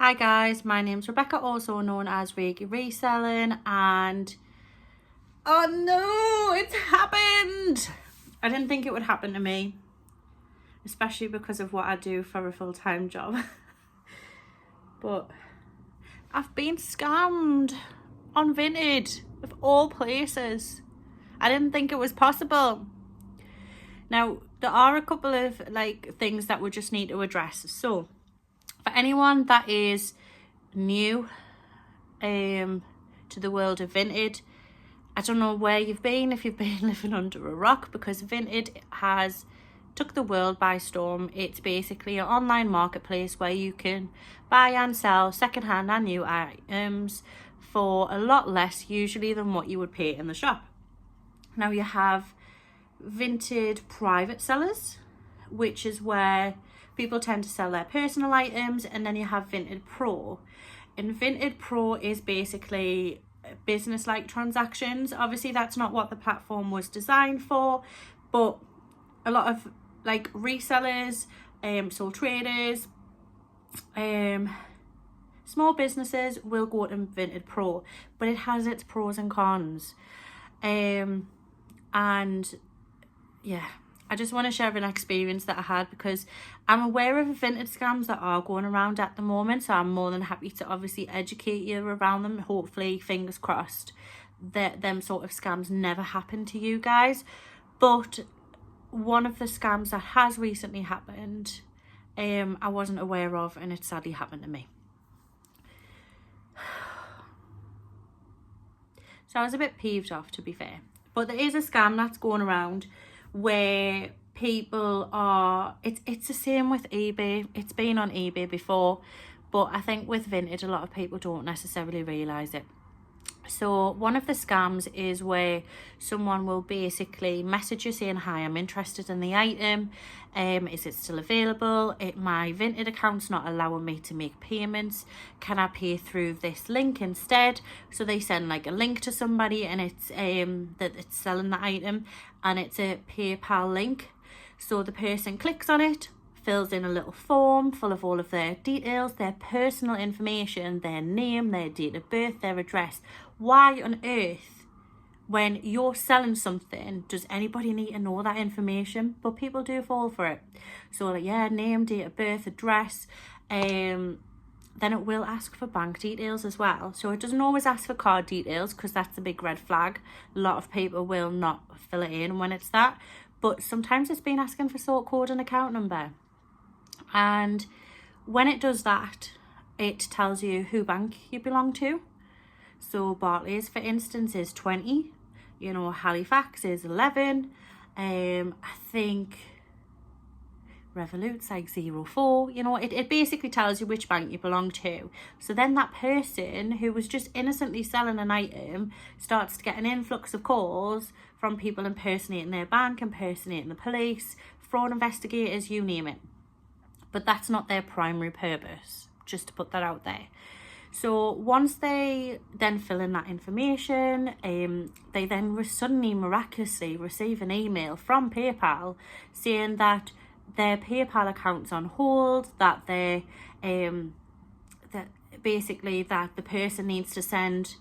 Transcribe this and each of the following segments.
Hi guys, my name's Rebecca, also known as Reiki Reselling, and oh no, it's happened! I didn't think it would happen to me, especially because of what I do for a full-time job. But I've been scammed on Vinted, of all places. I didn't think it was possible. Now, there are a couple of things that we just need to address. So, for anyone that is new to the world of Vinted, I don't know where you've been, if you've been living under a rock, because Vinted has took the world by storm. It's basically an online marketplace where you can buy and sell secondhand and new items for a lot less usually than what you would pay in the shop. Now you have Vinted private sellers, which is where people tend to sell their personal items, and then you have Vinted Pro. And Vinted Pro is basically business-like transactions. Obviously that's not what the platform was designed for, but a lot of resellers, sole traders, small businesses will go to Vinted Pro, but it has its pros and cons. And yeah, I just want to share an experience that I had, because I'm aware of Vinted scams that are going around at the moment, so I'm more than happy to obviously educate you around them. Hopefully, fingers crossed, that them sort of scams never happen to you guys. But one of the scams that has recently happened, I wasn't aware of, and it sadly happened to me. So I was a bit peeved off, to be fair. But there is a scam that's going around where people are, it's the same with eBay. It's been on eBay before, but I think with Vinted a lot of people don't necessarily realise it. So one of the scams is where someone will basically message you saying, hi, I'm interested in the item, is it still available? My Vinted account's not allowing me to make payments, can I pay through this link instead? So they send a link to somebody, and it's that it's selling the item, and it's a PayPal link. So the person clicks on it, fills in a little form full of all of their details, their personal information, their name, their date of birth, their address. Why on earth, when you're selling something, does anybody need to know that information? But people do fall for it. So name, date of birth, address, then it will ask for bank details as well. So it doesn't always ask for card details, because that's a big red flag. A lot of people will not fill it in when it's that. But sometimes it's been asking for sort code and account number. And when it does that, it tells you who bank you belong to. So Barclays, for instance, is 20. Halifax is 11. I think Revolut's 04. It basically tells you which bank you belong to. So then that person who was just innocently selling an item starts to get an influx of calls from people impersonating their bank, impersonating the police, fraud investigators, you name it. But that's not their primary purpose, just to put that out there. So once they then fill in that information, they then suddenly miraculously receive an email from PayPal saying that their PayPal account's on hold, that they that the person needs to send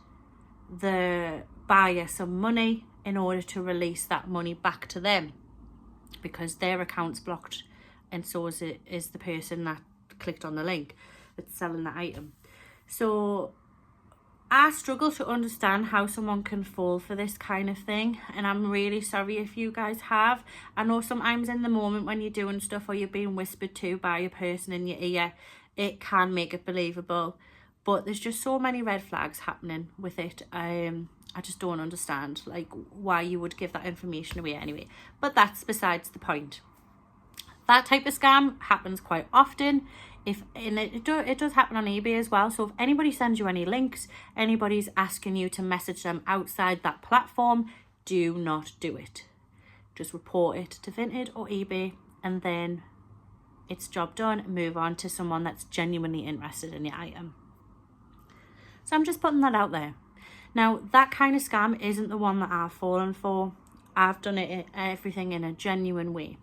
the buyer some money in order to release that money back to them, because their account's blocked, and so is the person that clicked on the link that's selling the item. So I struggle to understand how someone can fall for this kind of thing, and I'm really sorry if you guys have. I know sometimes in the moment when you're doing stuff or you're being whispered to by a person in your ear, it can make it believable, but there's just so many red flags happening with it. I just don't understand why you would give that information away anyway, but that's besides the point. That type of scam happens quite often. It does happen on eBay as well. So if anybody sends you any links, anybody's asking you to message them outside that platform, do not do it. Just report it to Vinted or eBay, and then it's job done. Move on to someone that's genuinely interested in your item. So I'm just putting that out there. Now, that kind of scam isn't the one that I've fallen for. I've done everything in a genuine way.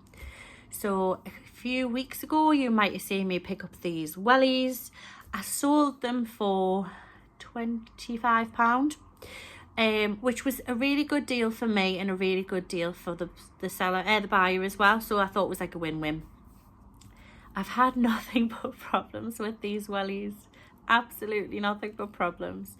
So a few weeks ago, you might have seen me pick up these wellies. I sold them for £25, which was a really good deal for me and a really good deal for the seller, the buyer as well. So I thought it was like a win-win. I've had nothing but problems with these wellies. Absolutely nothing but problems.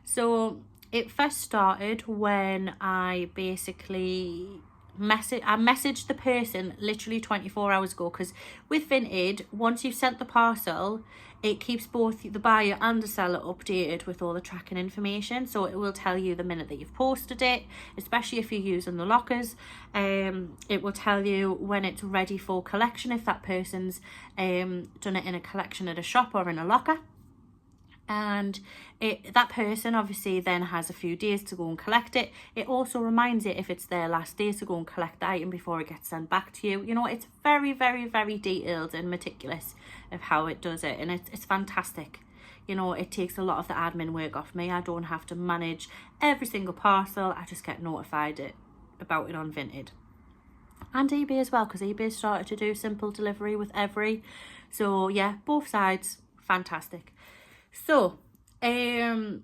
So it first started when I basically messaged the person literally 24 hours ago, because with Vinted, once you've sent the parcel, it keeps both the buyer and the seller updated with all the tracking information. So it will tell you the minute that you've posted it, especially if you're using the lockers. It will tell you when it's ready for collection, if that person's done it in a collection at a shop or in a locker. And that person obviously then has a few days to go and collect it. It also reminds it if it's their last day to go and collect the item before it gets sent back to you. You know, it's very, very, very detailed and meticulous of how it does it, and it's fantastic. You know, it takes a lot of the admin work off me. I don't have to manage every single parcel. I just get notified about it on Vinted. And eBay as well, because eBay started to do simple delivery with every. So yeah, both sides, fantastic. So, yeah,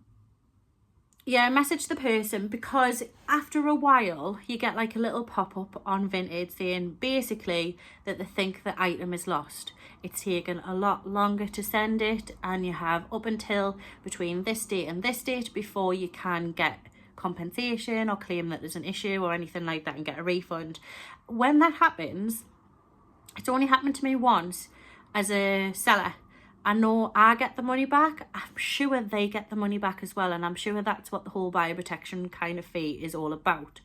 I messaged the person because after a while you get like a little pop-up on Vinted saying basically that they think the item is lost. It's taken a lot longer to send it, and you have up until between this date and this date before you can get compensation or claim that there's an issue or anything like that and get a refund. When that happens, it's only happened to me once as a seller. I know I get the money back. I'm sure they get the money back as well, and I'm sure that's what the whole buyer protection kind of fee is all about.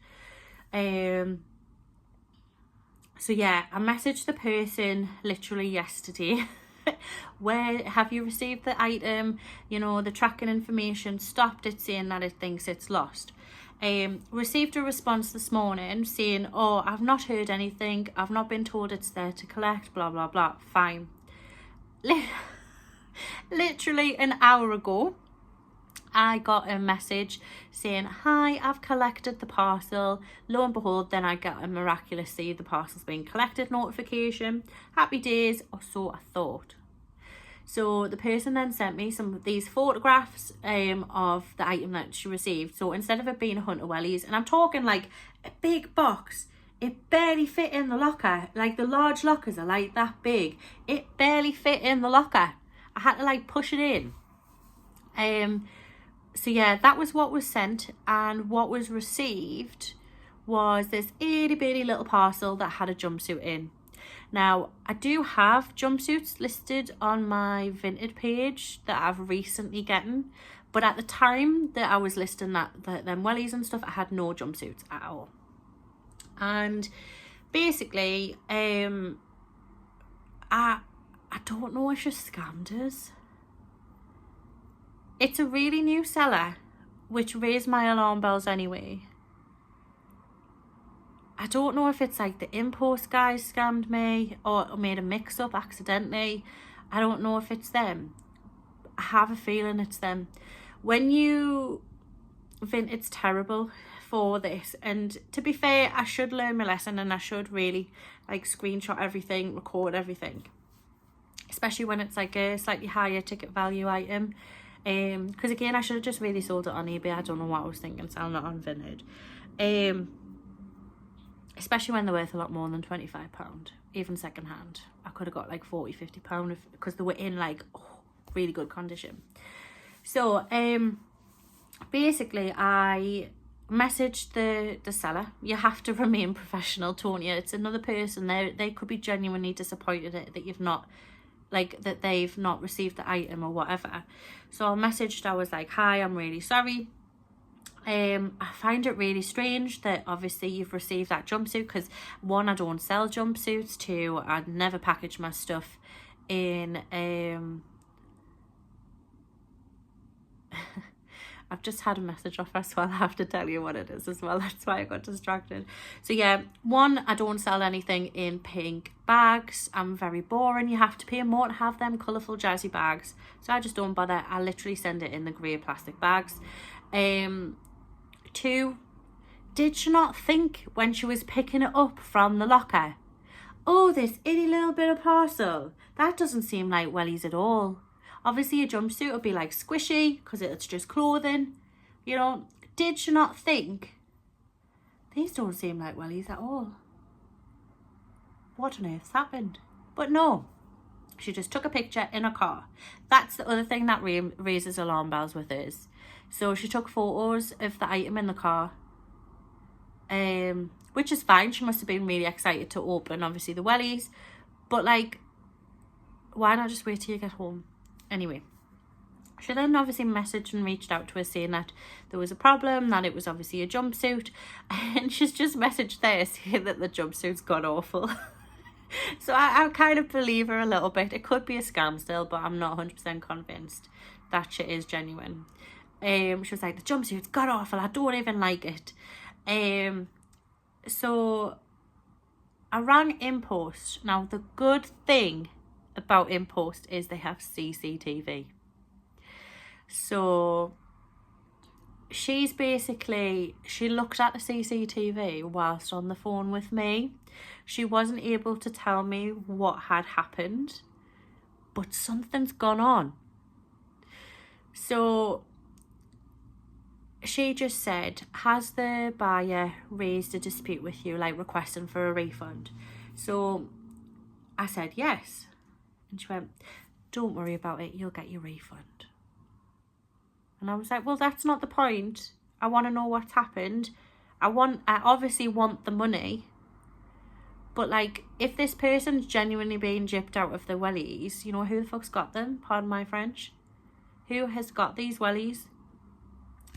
So yeah, I messaged the person literally yesterday. Where have you received the item? You know, the tracking information stopped it saying that it thinks it's lost. Received a response this morning saying, oh, I've not heard anything. I've not been told it's there to collect, blah, blah, blah. Fine. Literally an hour ago, I got a message saying, hi, I've collected the parcel. Lo and behold, then I get a miraculously the parcel's been collected notification. Happy days, or so I thought. So the person then sent me some of these photographs of the item that she received. So instead of it being a Hunter Wellies, and I'm talking like a big box, it barely fit in the locker. Like the large lockers are like that big. It barely fit in the locker. I had to like push it in. So yeah, that was what was sent, and what was received was this itty bitty little parcel that had a jumpsuit in. Now, I do have jumpsuits listed on my Vinted page that I've recently gotten, but at the time that I was listing them wellies and stuff, I had no jumpsuits at all. And basically, I don't know if she scammed us. It's a really new seller, which raised my alarm bells anyway. I don't know if it's like the import guys scammed me or made a mix-up accidentally. I don't know if it's them. I have a feeling it's them. Vinted's terrible for this, and to be fair, I should learn my lesson, and I should really like screenshot everything, record everything, especially when it's like a slightly higher ticket value item. Because again, I should have just really sold it on eBay. I don't know what I was thinking selling it on Vinted. Especially when they're worth a lot more than £25, even second hand. I could have got like £40-50 because they were in like really good condition. So basically I messaged the seller. You have to remain professional, don't you? It's another person. They could be genuinely disappointed that you've not, like, that they've not received the item or whatever. So I messaged, I was like, hi, I'm really sorry. I find it really strange that obviously you've received that jumpsuit, because one, I don't sell jumpsuits. Two, I'd never package my stuff in I've just had a message off her, so I'll have to tell you what it is as well. That's why I got distracted. So yeah, one, I don't sell anything in pink bags. I'm very boring. You have to pay more to have them colourful jazzy bags. So I just don't bother. I literally send it in the grey plastic bags. Two, did she not think when she was picking it up from the locker, oh, this itty little bit of parcel, that doesn't seem like wellies at all. Obviously a jumpsuit would be like squishy because it's just clothing, you know. Did she not think, these don't seem like wellies at all? What on earth's happened? But no, she just took a picture in a car. That's the other thing that raises alarm bells with us. So she took photos of the item in the car, which is fine. She must have been really excited to open, obviously, the wellies. But, like, why not just wait till you get home? Anyway, she then obviously messaged and reached out to us saying that there was a problem, that it was obviously a jumpsuit. And she's just messaged there saying that the jumpsuit's gone awful. So I kind of believe her a little bit. It could be a scam still, but I'm not 100% convinced that shit is genuine. She was like, the jumpsuit's god awful, I don't even like it. So I rang InPost. Now the good thing about InPost is they have CCTV. So she looked at the CCTV whilst on the phone with me. She wasn't able to tell me what had happened, but something's gone on. So she just said, has the buyer raised a dispute with you, like requesting for a refund? So I said yes. And she went, don't worry about it, you'll get your refund. And I was like, well, that's not the point. I want to know what's happened. I obviously want the money. But, like, if this person's genuinely being gypped out of the wellies, you know, who the fuck's got them? Pardon my French. Who has got these wellies?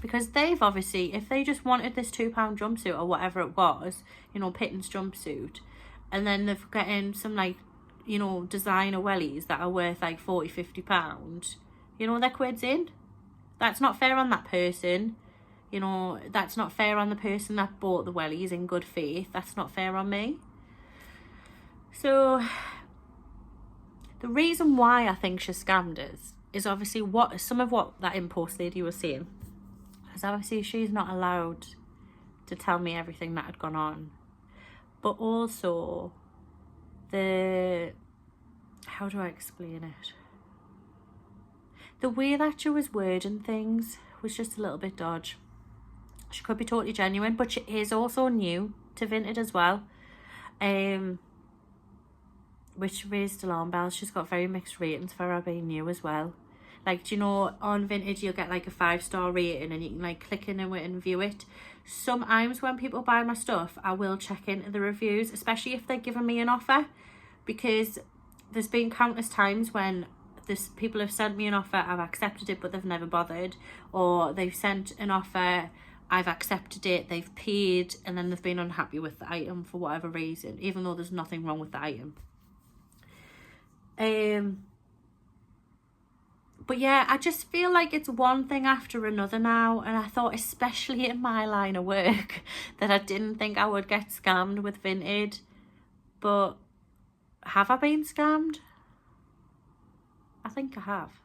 Because they've obviously, if they just wanted this £2 jumpsuit or whatever it was, you know, Pitten's jumpsuit, and then they're getting some, like, you know, designer wellies that are worth, like, £40, £50, you know, they're quids in. That's not fair on that person. You know, that's not fair on the person that bought the wellies in good faith. That's not fair on me. So the reason why I think she scammed us is obviously some of what that InPost lady was saying. Because obviously she's not allowed to tell me everything that had gone on. But also how do I explain it? The way that she was wording things was just a little bit dodgy. She could be totally genuine, but she is also new to Vinted as well. Which raised alarm bells. She's got very mixed ratings for her being new as well. Like, do you know, on Vinted you'll get like a 5-star rating and you can like click in and view it. Sometimes when people buy my stuff, I will check into the reviews, especially if they're giving me an offer, because there's been countless times when people have sent me an offer, I've accepted it, but they've never bothered, or they've sent an offer, I've accepted it, they've paid, and then they've been unhappy with the item for whatever reason, even though there's nothing wrong with the item. But yeah, I just feel like it's one thing after another now, and I thought, especially in my line of work, that I didn't think I would get scammed with Vinted. But have I been scammed? I think I have.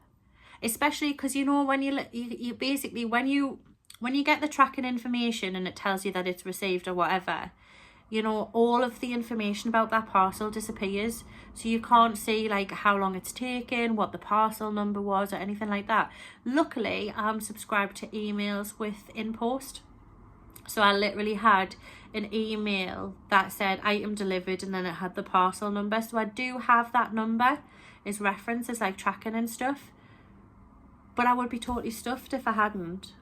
Especially because, you know, when you basically, when you get the tracking information and it tells you that it's received or whatever, you know, all of the information about that parcel disappears. So you can't see like how long it's taken, what the parcel number was or anything like that. Luckily, I'm subscribed to emails with InPost. So I literally had an email that said item delivered and then it had the parcel number. So I do have that number as reference, as like tracking and stuff. But I would be totally stuffed if I hadn't.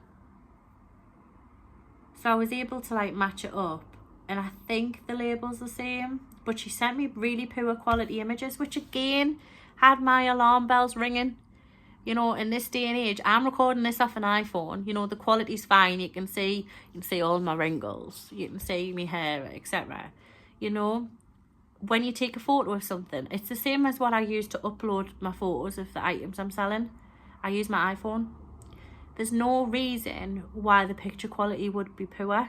So I was able to like match it up. And I think the label's the same. But she sent me really poor quality images, which again had my alarm bells ringing. You know, in this day and age, I'm recording this off an iPhone. You know, the quality's fine. You can see all my wrinkles. You can see my hair, etc. You know, when you take a photo of something, it's the same as what I use to upload my photos of the items I'm selling. I use my iPhone. There's no reason why the picture quality would be poor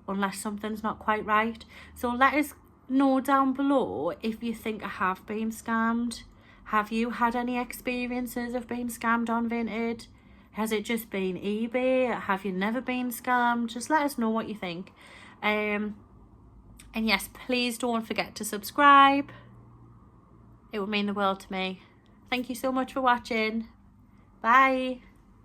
unless something's not quite right. So let us know down below if you think I have been scammed. Have you had any experiences of being scammed on Vinted? Has it just been eBay? Have you never been scammed? Just let us know what you think. And yes, please don't forget to subscribe. It would mean the world to me. Thank you so much for watching. Bye.